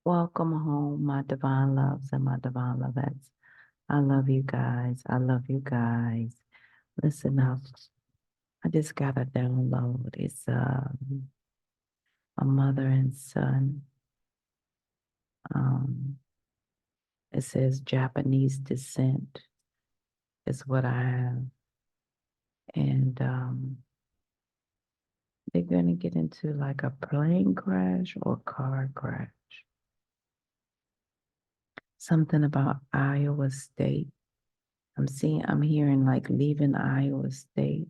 Welcome home, my divine loves and my divine lovettes. I love you guys. I love you guys. Listen up. I just got a download. It's a mother and son. Um, it says Japanese descent is what I have. And they're going to get into like a plane crash or car crash. Something about Iowa State. I'm hearing like leaving Iowa State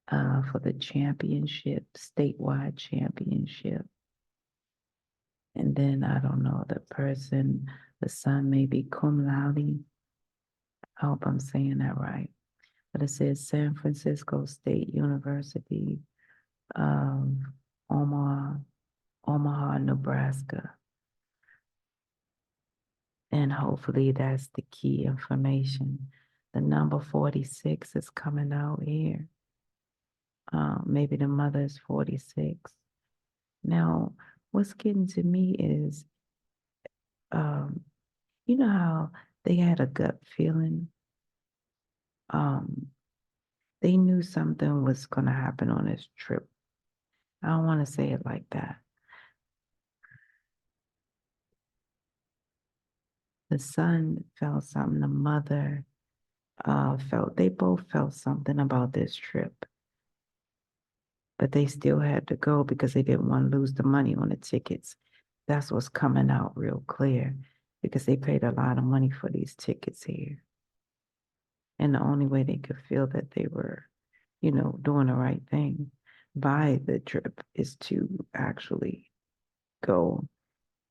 for the championship, statewide championship. And then I don't know, the son may be cum laude. I hope I'm saying that right. But it says San Francisco State University of Omaha, Omaha, Nebraska. And hopefully that's the key information. The number 46 is coming out here. Maybe the mother is 46. Now, what's getting to me is, um, you know how they had a gut feeling? Um, they knew something was going to happen on this trip. I don't want to say it like that. The son felt something, the mother they both felt something about this trip, but they still had to go because they didn't want to lose the money on the tickets. That's what's coming out real clear because they paid a lot of money for these tickets here. And the only way they could feel that they were, doing the right thing by the trip is to actually go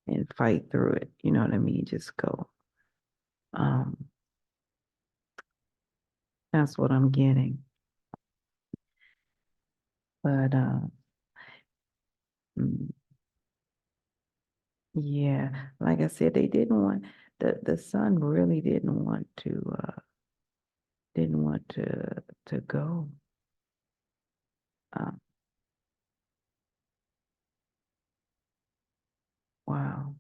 and fight through it. You know what I mean? Just go. Um, that's what I'm getting. But mm, yeah, like I said, they didn't want the son really didn't want to go. Um, wow.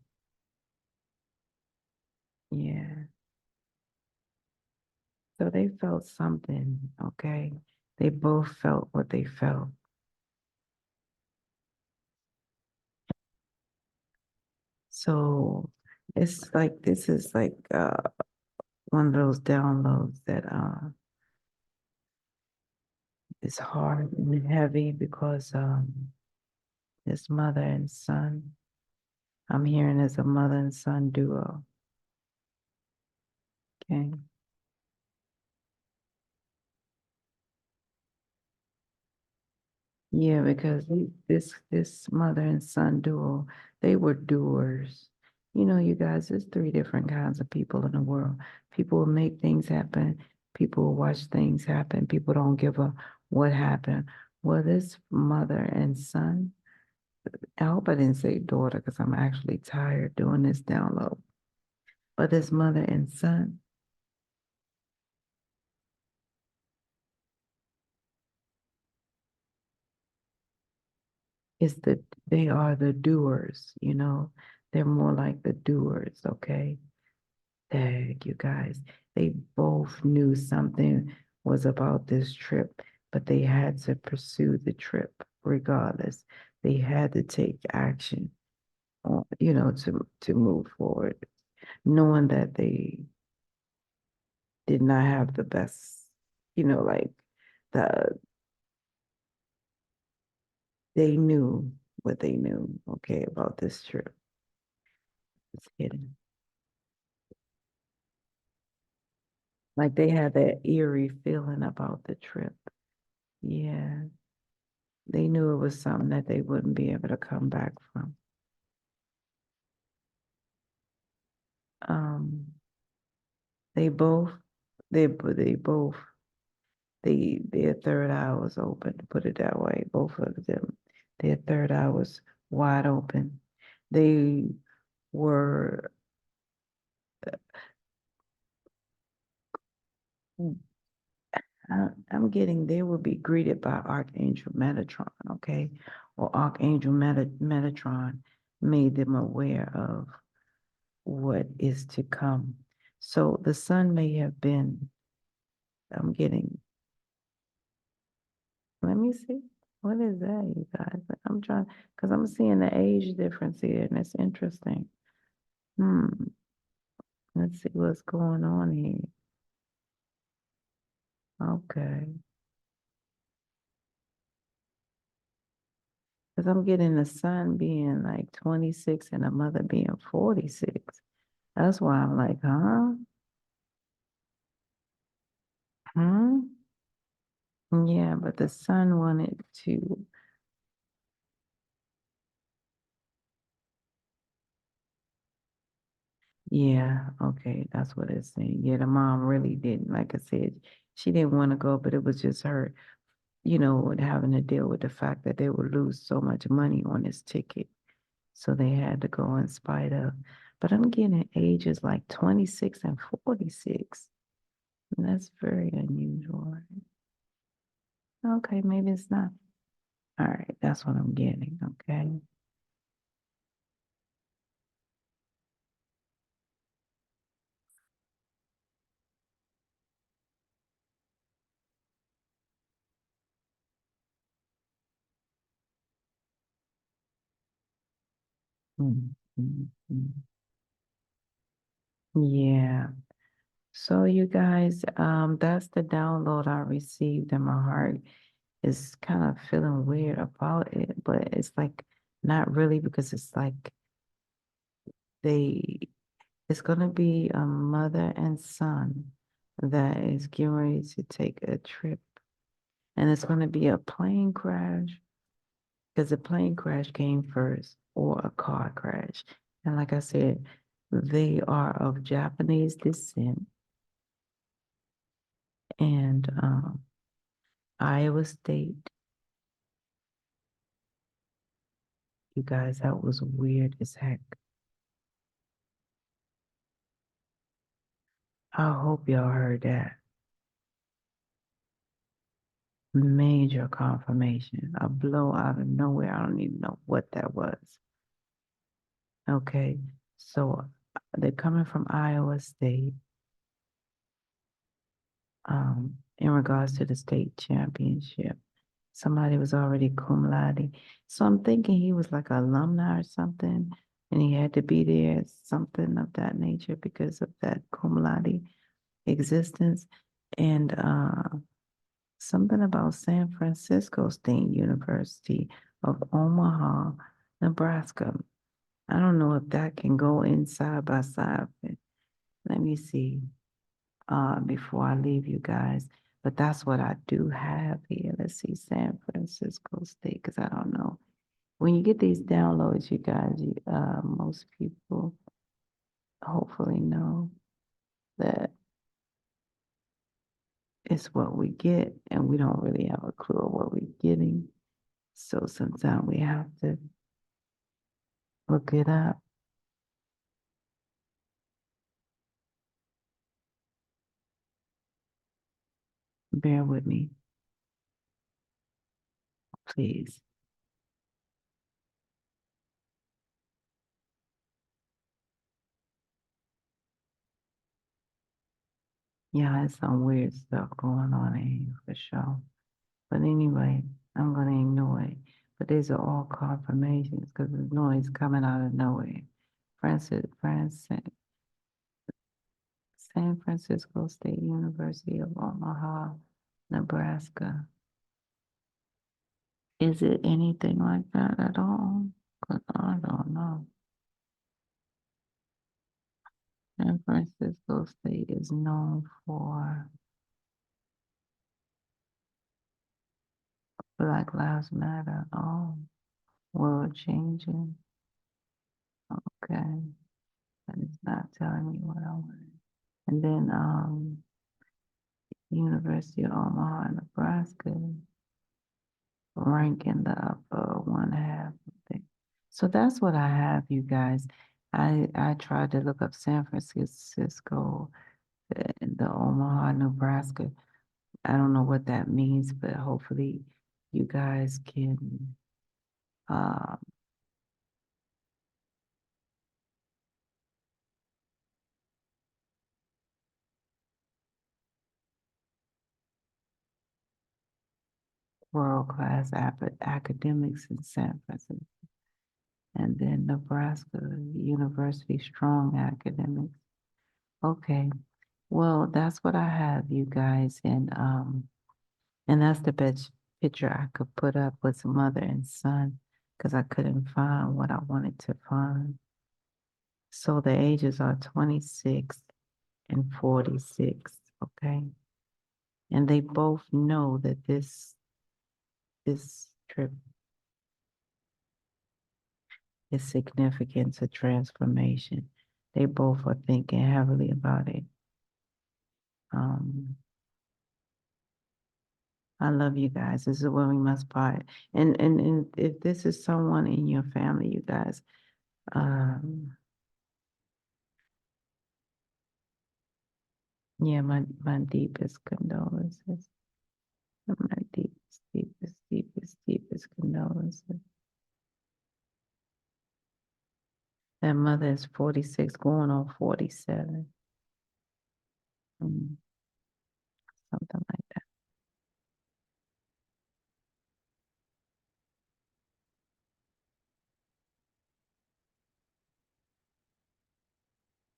Yeah. So they felt something, okay? They both felt what they felt. So it's like this is like one of those downloads that is hard and heavy because it's mother and son. I'm hearing it's a mother and son duo. Okay. Yeah, because this mother and son duo, they were doers. You know, you guys, there's three different kinds of people in the world. People will make things happen. People will watch things happen. People don't give a what happened. Well, this mother and son, I hope I didn't say daughter because I'm actually tired doing this download. But this mother and son is they are the doers, you know. They're more like the doers, okay? Thank you guys. They both knew something was about this trip, but they had to pursue the trip regardless. They had to take action on, to move forward, knowing that they did not have the best, like the they knew what they knew, okay, about this trip. It's hidden. Like they had that eerie feeling about the trip. Yeah. They knew it was something that they wouldn't be able to come back from. Um, they both, they both, their third eye was open, to put it that way. Both of them, their third eye was wide open. They were, I'm getting, they will be greeted by Archangel Metatron, okay, or Archangel Metatron. made them aware of what is to come. So the son may have been, I'm getting, let me see. What is that, you guys? I'm trying, because I'm seeing the age difference here, and it's interesting. Hmm. Let's see what's going on here. Okay. Because I'm getting the son being like 26 and the mother being 46. That's why I'm like, huh? Hmm? Yeah, but the son wanted to, yeah, okay, that's what it's saying. Yeah, the mom really didn't, like I said, she didn't want to go, but it was just her, having to deal with the fact that they would lose so much money on this ticket. So they had to go in spite of. But I'm getting ages like 26 and 46. And that's very unusual. Okay, maybe it's not. All right, that's what I'm getting. Okay. Mm, mm, mm. Yeah. So you guys, that's the download I received, and my heart is kind of feeling weird about it, but it's like not really, because it's like they it's gonna be a mother and son that is getting ready to take a trip, and it's gonna be a plane crash, because a plane crash came first, or a car crash. And like I said, they are of Japanese descent, and Iowa State. You guys, that was weird as heck. I hope y'all heard that. Major confirmation. A blow out of nowhere. I don't even know what that was. Okay. So they're coming from Iowa State, in regards to the state championship. Somebody was already cum laude. So I'm thinking he was like an alumni or something, and he had to be there, something of that nature, because of that cum laude existence. And something about San Francisco State University of Omaha, Nebraska. I don't know if that can go inside by side. Let me see, before I leave you guys. But that's what I do have here. Let's see, San Francisco State, because I don't know. When you get these downloads, you guys, most people hopefully know that it's what we get, and we don't really have a clue of what we're getting. So sometimes we have to look it up. Bear with me, please. Yeah, there's some weird stuff going on in here for sure. But anyway, I'm gonna ignore it. But these are all confirmations, because the noise coming out of nowhere. San Francisco State University of Omaha, Nebraska. Is it anything like that at all? 'Cause I don't know. San Francisco State is known for Black Lives Matter. Oh, world changing. Okay. But it's not telling me what I want. And then University of Omaha, Nebraska, rank in the upper one half. So that's what I have, you guys. I tried to look up San Francisco, the Omaha, Nebraska. I don't know what that means, but hopefully you guys can world-class academics in San Francisco. And then Nebraska University, strong academics. Okay, well, that's what I have, you guys, and that's the best picture I could put up with mother and son, because I couldn't find what I wanted to find. So the ages are 26 and 46, okay? And they both know that this trip is significant to transformation. They both are thinking heavily about it. I love you guys. This is where we must part. And if this is someone in your family, you guys, yeah, my deepest condolences. My deepest condolences. That mother is 46, going on 47. Mm, something like that.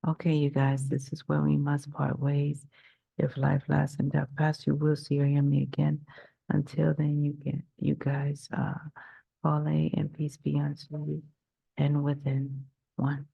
Okay, you guys, this is where we must part ways. If life lasts and death pass, you will see or hear me again. Until then, you guys, parlay and peace be unto you and within one.